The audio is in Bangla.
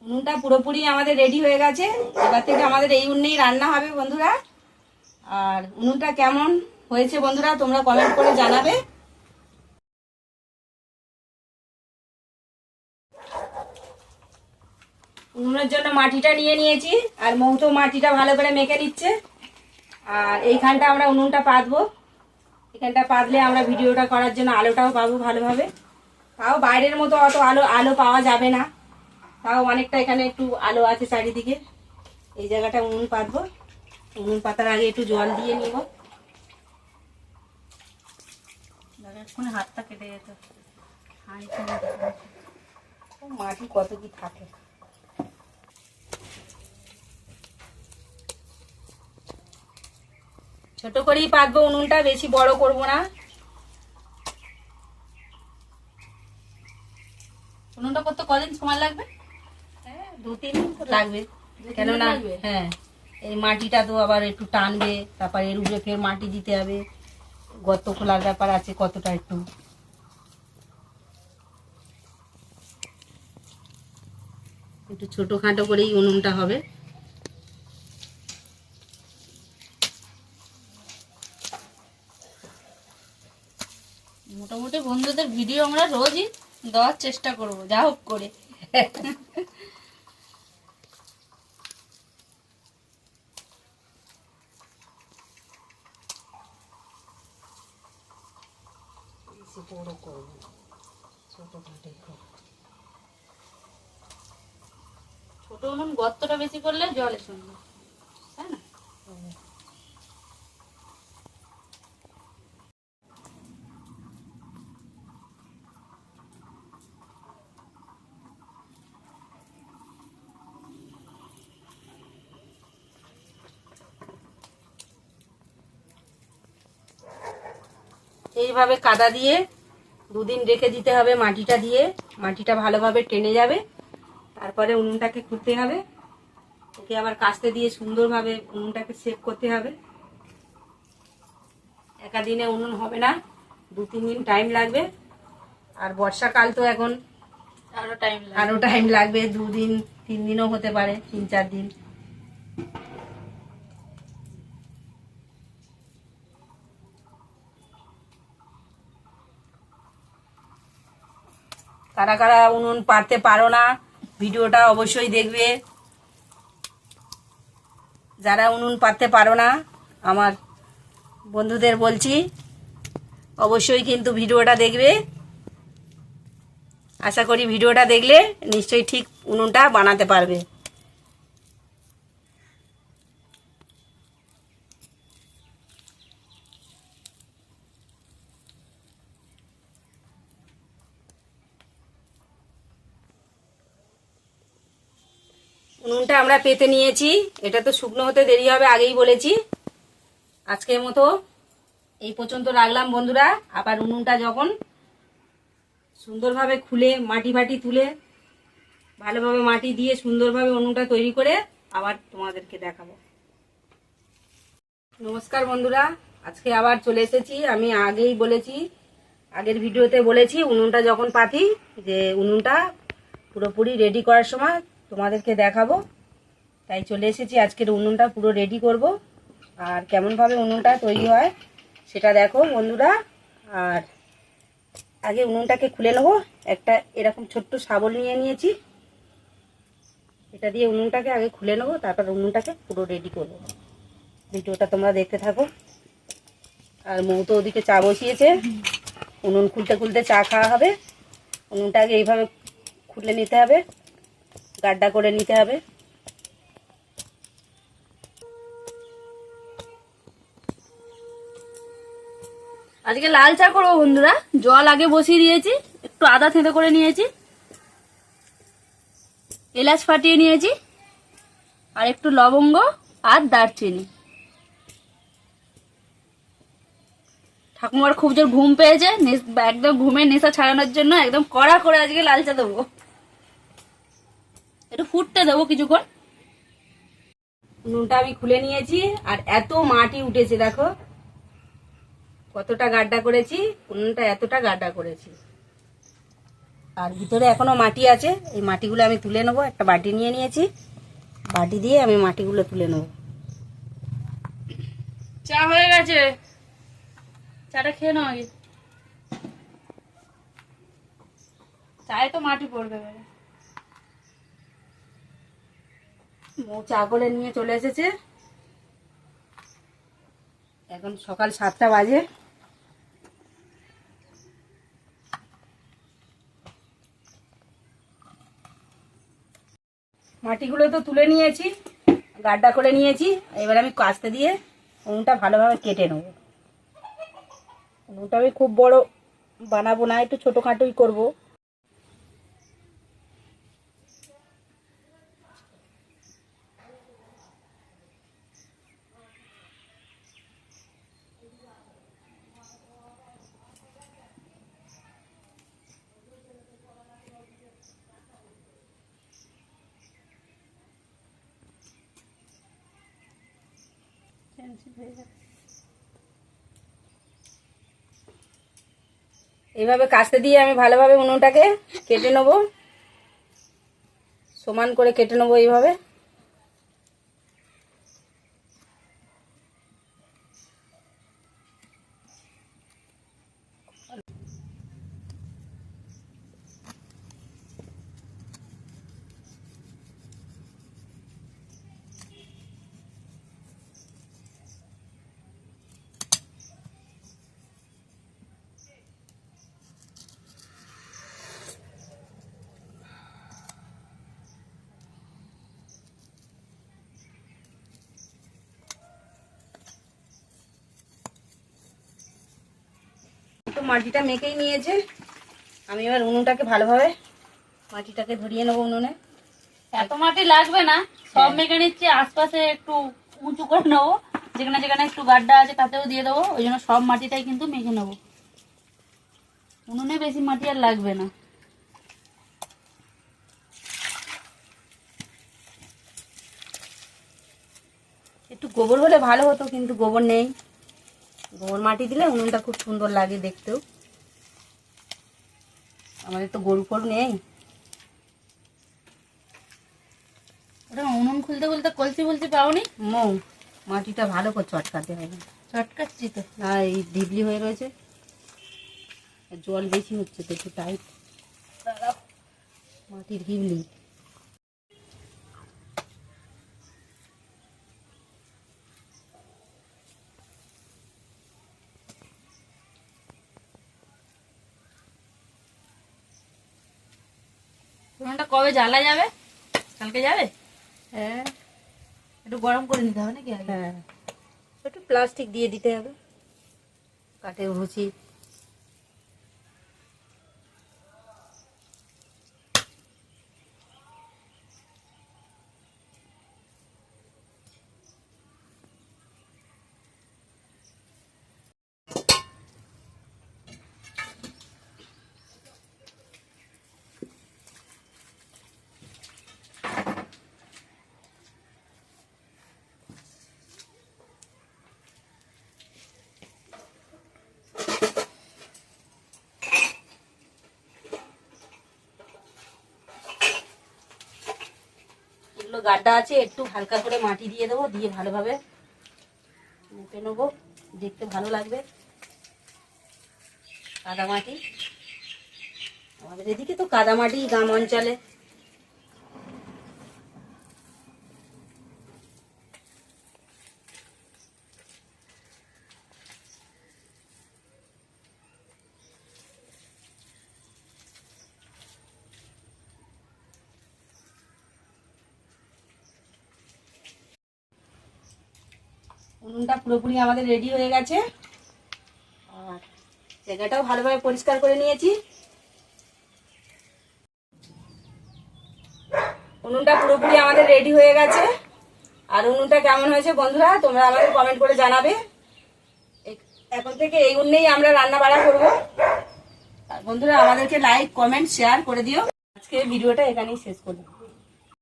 উনুনটা পুরোপুরি আমাদের রেডি হয়ে গেছে। এবার থেকে আমাদের এই উনুনেই রান্না হবে বন্ধুরা। আর উনুনটা কেমন হয়েছে বন্ধুরা তোমরা কমেন্ট করে জানাবে। উনুনের জন্য মাটিটা নিয়ে নিয়েছি, আর মৌতো মাটিটা ভালো করে মেখে নিচ্ছে। আর এইখানটা আমরা উনুনটা পাতবো। এখানটা পাতলে আমরা ভিডিওটা করার জন্য আলোটাও পাবো ভালোভাবে। তাও বাইরের মতো অত আলো আলো পাওয়া যাবে না, তাও অনেকটা এখানে একটু আলো আছে চারিদিকে। এই জায়গাটা উনুন পাতবো। উনুন পাতার আগে একটু জল দিয়ে নিব। এক্ষুনি হাতটা কেটে যেত। মাটি কত কি থাকে। ছোট করেই পাতবো উনুনটা, বেশি বড় করব না। উনুনটা করতে কদিন সময় লাগবে? 2-3 দিন লাগবে। কেননা হ্যাঁ, এই মাটিটা তো আবার একটু টানবে, তারপর এর উপরে ফের মাটি দিতে হবে। গর্ত খোলার ব্যাপার আছে কতটা, একটু ছোটখাটো করেই উনুনটা হবে। মোটামুটি বন্ধুদের ভিডিও আমরা রোজই দেওয়ার চেষ্টা করব, যা হোক করে। বড় করবো, ছোটখাটো করবো। ছোট উনুন গর্তটা বেশি করলে জলে শুনবে, তাই না? এইভাবে কাদা দিয়ে 2 দিন রেখে দিতে হবে। মাটিটা দিয়ে মাটিটা ভালোভাবে টেনে যাবে। তারপরে উনুনটাকে খুলতে হবে, ওকে আবার কাস্তে দিয়ে সুন্দরভাবে উনুনটাকে সেট করতে হবে। একা দিনে উনুন হবে না, 2-3 দিন টাইম লাগবে। আর বর্ষাকাল তো এখন আরো টাইম লাগবে। 2 দিন 3 দিনও হতে পারে, 3-4 দিন। কারা কারা উনুন পারতে পারো না ভিডিওটা অবশ্যই দেখবে। যারা উনুন পারতে পারো না আমার বন্ধুদের বলছি অবশ্যই কিন্তু ভিডিওটা দেখবে। আশা করি ভিডিওটা দেখলে নিশ্চয়ই ঠিক উনুনটা বানাতে পারবে। উনুনটা আমরা পেতে নিয়েছি। এটা তো শুকনো হতে দেরি হবে, আগেই বলেছি। আজকের মতো এই পর্যন্ত রাখলাম বন্ধুরা। আবার উনুনটা যখন সুন্দরভাবে খুলে মাটি ফাটি তুলে ভালোভাবে মাটি দিয়ে সুন্দরভাবে উনুনটা তৈরি করে আবার তোমাদেরকে দেখাবো। নমস্কার বন্ধুরা, আজকে আবার চলে এসেছি। আমি আগেই বলেছি, আগের ভিডিওতে বলেছি উনুনটা যখন পাতি যে উনুনটা পুরোপুরি রেডি করার সময় তোমাদেরকে দেখাবো। তাই চলে এসেছি, আজকের উনুনটা পুরো রেডি করব। আর কেমনভাবে উনুনটা তৈরি হয় সেটা দেখো বন্ধুরা। আর আগে উনুনটাকে খুলে নেবো। একটা এরকম ছোট্ট শাবল নিয়ে নিয়েছি, এটা দিয়ে উনুনটাকে আগে খুলে নেবো, তারপর উনুনটাকে পুরো রেডি করবো। ভিডিওটা তোমরা দেখতে থাকো। আর মৌ তো ওদিকে চা বসিয়েছে, উনুন খুলতে খুলতে চা খাওয়া হবে। উনুনটাকে এইভাবে খুলে নিতে হবে, গাড্ডা করে নিতে হবে। আজকে লাল চা করবো বন্ধুরা। জল আগে বসিয়ে দিয়েছি, একটু আদা থেঁতো করে নিয়েছি, এলাচ ফাটিয়ে নিয়েছি, আর একটু লবঙ্গ আর দারচিনি। ঠাকুমার খুব জোর ঘুম পেয়েছে, একদম ঘুমের নেশা ছাড়ানোর জন্য একদম কড়া করে আজকে লাল চা দেবো। একটু ফুটতে দেবো কিছুক্ষণ। উনুনটা আমি খুলে নিয়েছি, আর এত মাটি উঠেছে দেখো কতটা গাড্ডা করেছি। উনুনটা এতটা গাড্ডা করেছি। আর ভিতরে এখনো মাটি আছে, এই মাটিগুলো আমি তুলে নেবো। একটা বাটি নিয়ে নিয়েছি, বাটি দিয়ে আমি মাটিগুলো তুলে নেবো। চা হয়ে গেছে, চাটা খেয়ে নাও আগে। চায়ে তো মাটি পড়বে এবারে। মৌ চা করে নিয়ে চলে এসেছে। এখন সকাল 7টা বাজে। মাটিগুলো তো তুলে নিয়েছি, গাড্ডা করে নিয়েছি। এবার আমি কাস্তে দিয়ে উনুনটা ভালোভাবে কেটে নেব। উনুনটা আমি খুব বড় বানাবো না, একটু ছোটোখাটোই করবো। এইভাবে কাস্তে দিয়ে আমি ভালোভাবে উনুনটাকে কেটে নেব, সমান করে কেটে নেবো এইভাবে। তো মাটিটা মেখেই নিয়েছে, আমি এবার উনুনটাকে ভালোভাবে মাটিটাকে ধরিয়ে নেবো উনুনে। এত মাটি লাগবে না, সব মেখে নিচ্ছি। আশপাশে একটু উঁচু করে নেবো, যেখানে যেখানে একটু গাড্ডা আছে তাতেও দিয়ে দেবো। ওই জন্য সব মাটিটাই কিন্তু মেখে নেবো। উনুনে বেশি মাটি আর লাগবে না। একটু গোবর হলে ভালো হতো, কিন্তু গোবর নেই। গোবর মাটি দিলে উনুনটা খুব সুন্দর লাগে দেখতেও। আমাদের তো গরু ফরু নেই। ওটা উনুন খুলতে খুলতে কলসি ফলসি পাওনি? মৌ, মাটিটা ভালো করে চটকাতে হবে। চটকাচ্ছি তো। না, এই ডিবলি হয়ে রয়েছে, জল বেশি হচ্ছে তো, একটু টাইট। মাটির ডিবলি। উনুনটা কবে জ্বালা যাবে? কালকে যাবে? হ্যাঁ একটু গরম করে নিতে হবে নাকি আগে? হ্যাঁ, একটু প্লাস্টিক দিয়ে দিতে হবে, কাঠের ভুসি। এগুলো গাড্ডা আছে, একটু হালকা করে মাটি দিয়ে দেবো, দিয়ে ভালোভাবে মেপে নেবো, দেখতে ভালো লাগবে। কাদা মাটি, আমাদের এদিকে তো কাদা মাটি গ্রাম অঞ্চলে। উনুনটা পুরোপুরি আমাদের রেডি হয়ে গেছে, আর জায়গাটাও ভালোভাবে পরিষ্কার করে নিয়েছি। উনুনটা পুরোপুরি আমাদের রেডি হয়ে গেছে। আর উনুনটা কেমন হয়েছে বন্ধুরা, তোমরা আমাদের কমেন্ট করে জানাবে। এখন থেকে এই উনুনেই আমরা রান্না বাড়া করবো। আর বন্ধুরা আমাদেরকে লাইক কমেন্ট শেয়ার করে দিও। আজকে ভিডিওটা এখানেই শেষ করবো।